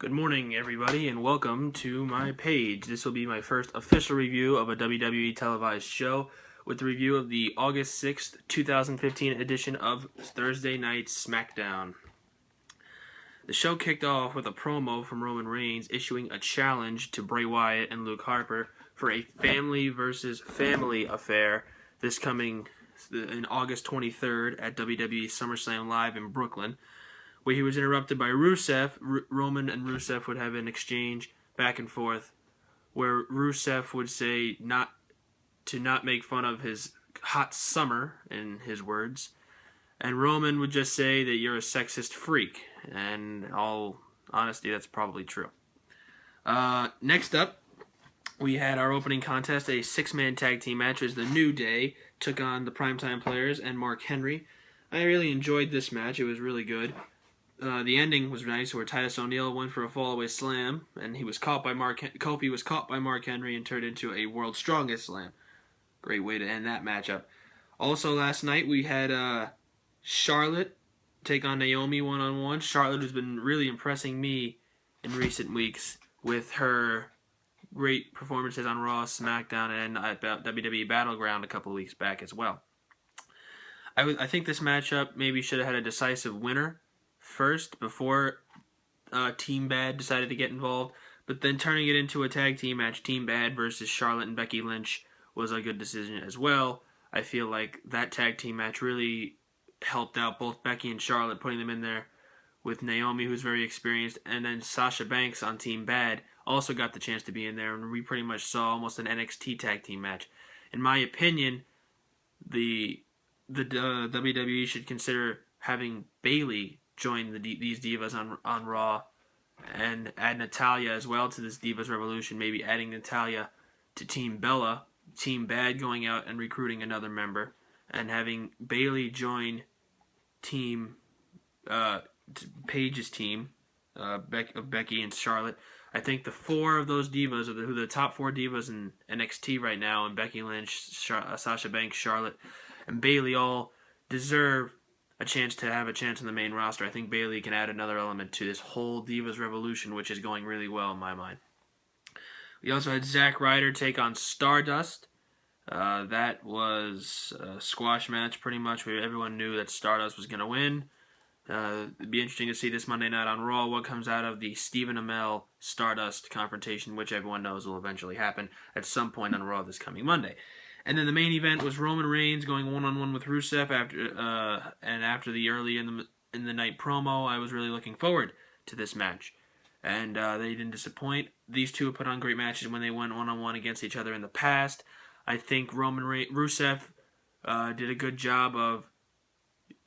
Good morning, everybody, and welcome to my page. This will be my first official review of a WWE televised show with the review of the August 6th, 2015 edition of Thursday Night SmackDown. The show kicked off with a promo from Roman Reigns issuing a challenge to Bray Wyatt and Luke Harper for a family versus family affair this coming in August 23rd at WWE SummerSlam Live in Brooklyn, where he was interrupted by Rusev. Roman and Rusev would have an exchange back and forth, where Rusev would say not make fun of his hot summer, in his words, and Roman would just say that you're a sexist freak, and all honesty, that's probably true. Next up, we had our opening contest, a six-man tag team match as the New Day took on the Primetime Players and Mark Henry. I really enjoyed this match. It was really good. The ending was nice, where Titus O'Neil went for a fallaway slam, and he was caught by Kofi was caught by Mark Henry and turned into a World's Strongest Slam. Great way to end that matchup. Also, last night we had Charlotte take on Naomi one-on-one. Charlotte has been really impressing me in recent weeks with her great performances on Raw, SmackDown, and at WWE Battleground a couple of weeks back as well. I think this matchup maybe should have had a decisive winner first before Team Bad decided to get involved, but then turning it into a tag team match, Team Bad versus Charlotte and Becky Lynch, was a good decision as well. I feel like that tag team match really helped out both Becky and Charlotte, putting them in there with Naomi, who's very experienced, and then Sasha Banks on Team Bad also got the chance to be in there, and we pretty much saw almost an NXT tag team match. In my opinion, the WWE should consider having Bayley join these divas on Raw and add Natalya as well to this Divas Revolution, maybe adding Natalya to Team Bella, Team Bad going out and recruiting another member, and having Bayley join Team Paige's team of Becky and Charlotte. I think the four of those divas are the top four divas in NXT right now, and Becky Lynch, Sasha Banks, Charlotte, and Bayley all deserve a chance to have a chance in the main roster. I think Bayley can add another element to this whole Divas Revolution, which is going really well in my mind. We also had Zack Ryder take on Stardust. That was a squash match pretty much, where everyone knew that Stardust was going to win. It'd be interesting to see this Monday night on Raw what comes out of the Stephen Amell Stardust confrontation, which everyone knows will eventually happen at some point on Raw this coming Monday. And then the main event was Roman Reigns going one-on-one with Rusev after the early in the night promo. I was really looking forward to this match, and they didn't disappoint. These two have put on great matches when they went one-on-one against each other in the past. I think Rusev did a good job of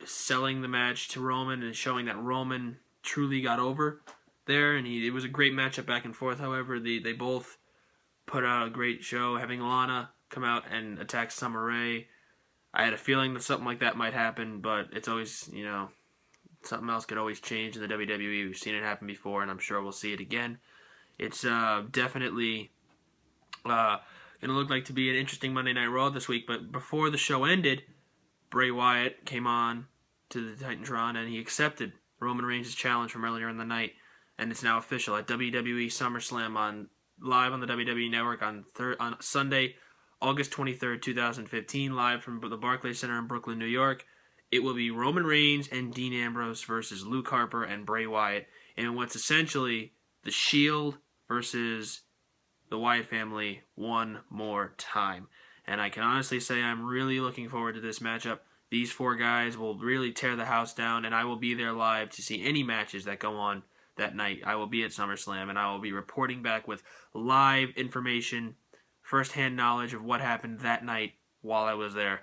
selling the match to Roman and showing that Roman truly got over there, and it was a great matchup back and forth. However, they both put out a great show, having Lana come out and attack Summer Rae. I had a feeling that something like that might happen, but it's always, something else could always change in the WWE. We've seen it happen before, and I'm sure we'll see it again. It's definitely going to look like to be an interesting Monday Night Raw this week, but before the show ended, Bray Wyatt came on to the Titantron, and he accepted Roman Reigns' challenge from earlier in the night, and it's now official at WWE SummerSlam live on the WWE Network on Sunday, August 23rd, 2015, live from the Barclays Center in Brooklyn, New York. It will be Roman Reigns and Dean Ambrose versus Luke Harper and Bray Wyatt in what's essentially the Shield versus the Wyatt family one more time. And I can honestly say I'm really looking forward to this matchup. These four guys will really tear the house down, and I will be there live to see any matches that go on that night. I will be at SummerSlam, and I will be reporting back with live information, first-hand knowledge of what happened that night while I was there.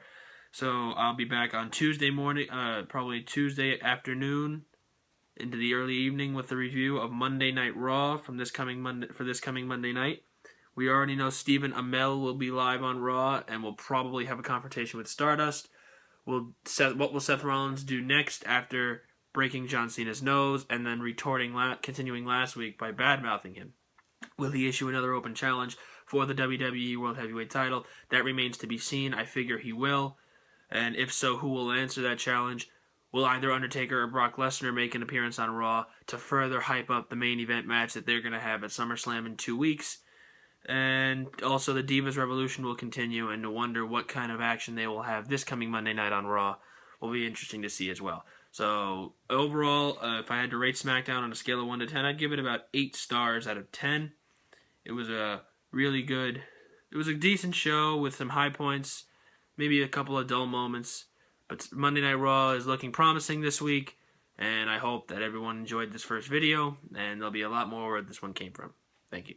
So I'll be back on Tuesday morning, probably Tuesday afternoon into the early evening with the review of Monday Night Raw for this coming Monday night. We already know Stephen Amell will be live on Raw and will probably have a confrontation with Stardust. What will Seth Rollins do next after breaking John Cena's nose and then continuing last week by bad-mouthing him? Will he issue another open challenge for the WWE World Heavyweight title? That remains to be seen. I figure he will. And if so, who will answer that challenge? will either Undertaker or Brock Lesnar make an appearance on Raw to further hype up the main event match that they're going to have at SummerSlam in 2 weeks. And also the Divas Revolution will continue, and to wonder what kind of action they will have this coming Monday night on Raw will be interesting to see as well. So overall, if I had to rate SmackDown on a scale of 1 to 10, I'd give it about 8 stars out of 10. It was a decent show with some high points, maybe a couple of dull moments. But Monday Night Raw is looking promising this week, and I hope that everyone enjoyed this first video, and there'll be a lot more where this one came from. Thank you.